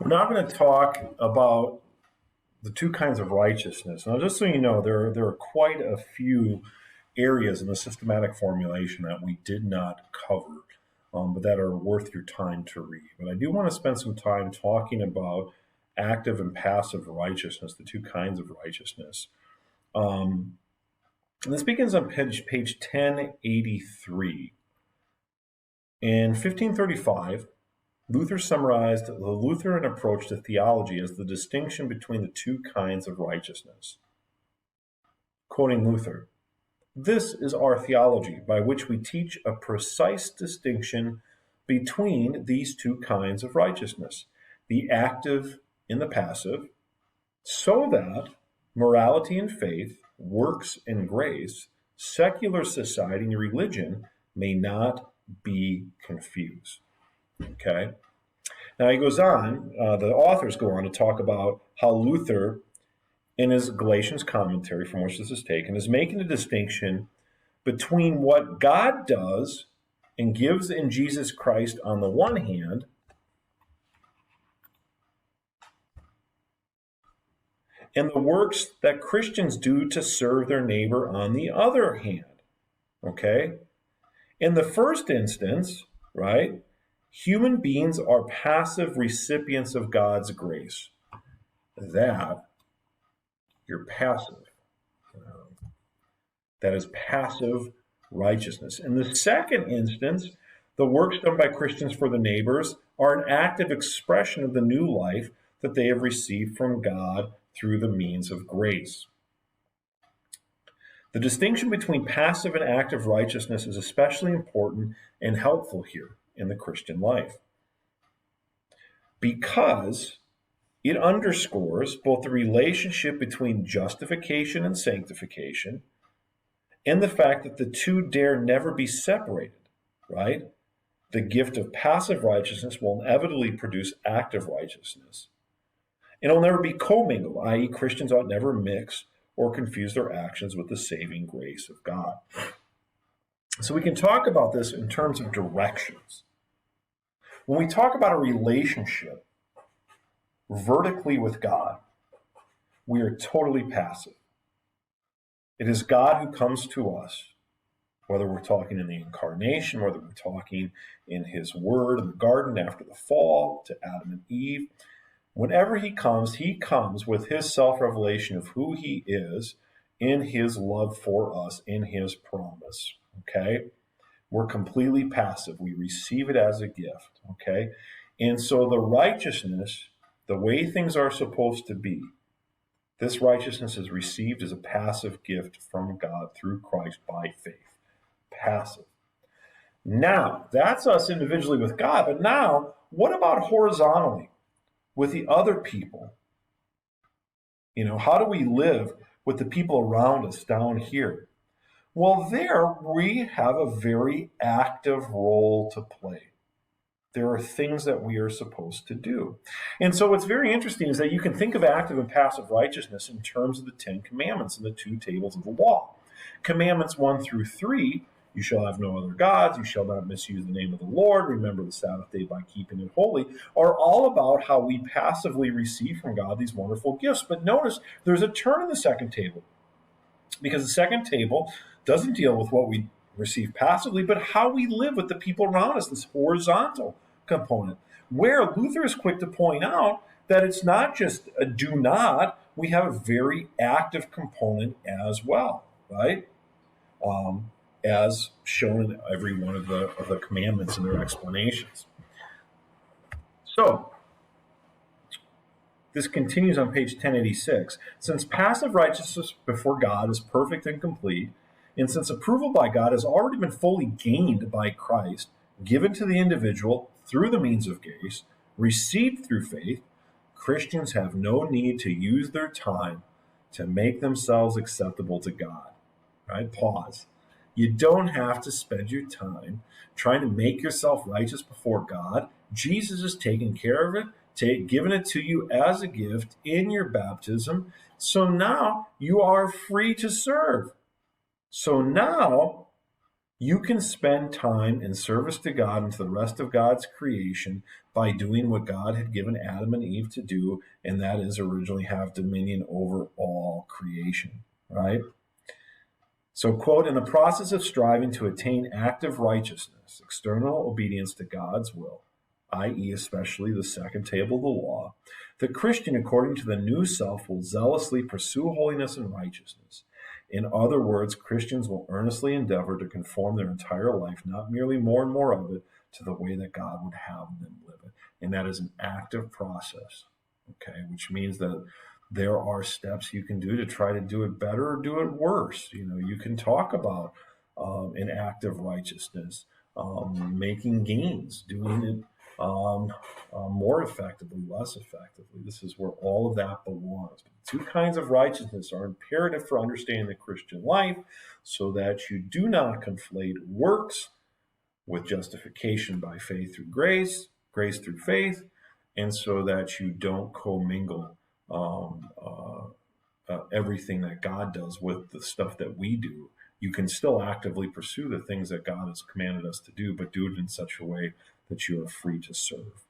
We're now going to talk about the two kinds of righteousness. Now, just so you know, there are quite a few areas in the systematic formulation that we did not cover, but that are worth your time to read. But I do want to spend some time talking about active and passive righteousness, the two kinds of righteousness. And this begins on page 1083. In 1535, Luther summarized the Lutheran approach to theology as the distinction between the two kinds of righteousness. Quoting Luther, "This is our theology, by which we teach a precise distinction between these two kinds of righteousness, the active and the passive, so that morality and faith, works and grace, secular society and religion may not be confused." Okay. Now he goes on, the authors go on to talk about how Luther, in his Galatians commentary, from which this is taken, is making a distinction between what God does and gives in Jesus Christ on the one hand, and the works that Christians do to serve their neighbor on the other hand. Okay? In the first instance, right, human beings are passive recipients of God's grace. That you're passive. That is passive righteousness. In the second instance, the works done by Christians for the neighbors are an active expression of the new life that they have received from God through the means of grace. The distinction between passive and active righteousness is especially important and helpful here in the Christian life, because it underscores both the relationship between justification and sanctification and the fact that the two dare never be separated, right? The gift of passive righteousness will inevitably produce active righteousness. And it'll never be commingled, i.e., Christians ought never mix or confuse their actions with the saving grace of God. So we can talk about this in terms of directions. When we talk about a relationship vertically with God, we are totally passive. It is God who comes to us, whether we're talking in the incarnation, whether we're talking in his word in the garden after the fall to Adam and Eve. Whenever he comes with his self-revelation of who he is in his love for us, in his promise, okay? We're completely passive. We receive it as a gift, okay? And so the righteousness, the way things are supposed to be, this righteousness is received as a passive gift from God through Christ by faith. Passive. Now, that's us individually with God, but now, what about horizontally with the other people? You know, how do we live with the people around us down here? Well, there we have a very active role to play. There are things that we are supposed to do. And so what's very interesting is that you can think of active and passive righteousness in terms of the 10 commandments and the two tables of the law. Commandments 1 through 3, you shall have no other gods, you shall not misuse the name of the Lord, remember the Sabbath day by keeping it holy, are all about how we passively receive from God these wonderful gifts. But notice there's a turn in the second table, because the second table doesn't deal with what we receive passively, but how we live with the people around us, this horizontal component, where Luther is quick to point out that it's not just a do not, we have a very active component as well, right? As shown in every one of the commandments and their explanations. So, this continues on page 1086. Since passive righteousness before God is perfect and complete, and since approval by God has already been fully gained by Christ, given to the individual through the means of grace, received through faith, Christians have no need to use their time to make themselves acceptable to God. Right? Pause. You don't have to spend your time trying to make yourself righteous before God. Jesus has taken care of it, given it to you as a gift in your baptism. So now you are free to serve. So now You can spend time in service to God and to the rest of God's creation by doing what God had given Adam and Eve to do, and that is originally have dominion over all creation, right? So, quote, in the process of striving to attain active righteousness, external obedience to God's will, i.e., especially the second table of the law, the Christian, according to the new self, will zealously pursue holiness and righteousness. In other words, Christians will earnestly endeavor to conform their entire life, not merely more and more of it, to the way that God would have them live it. And that is an active process, okay, which means that there are steps you can do to try to do it better or do it worse. You can talk about an act of righteousness, making gains, doing it more effectively, less effectively. This is where all of that belongs. But the two kinds of righteousness are imperative for understanding the Christian life so that you do not conflate works with justification by faith through grace, grace through faith, and so that you don't commingle everything that God does with the stuff that we do. You can still actively pursue the things that God has commanded us to do, but do it in such a way that you are free to serve.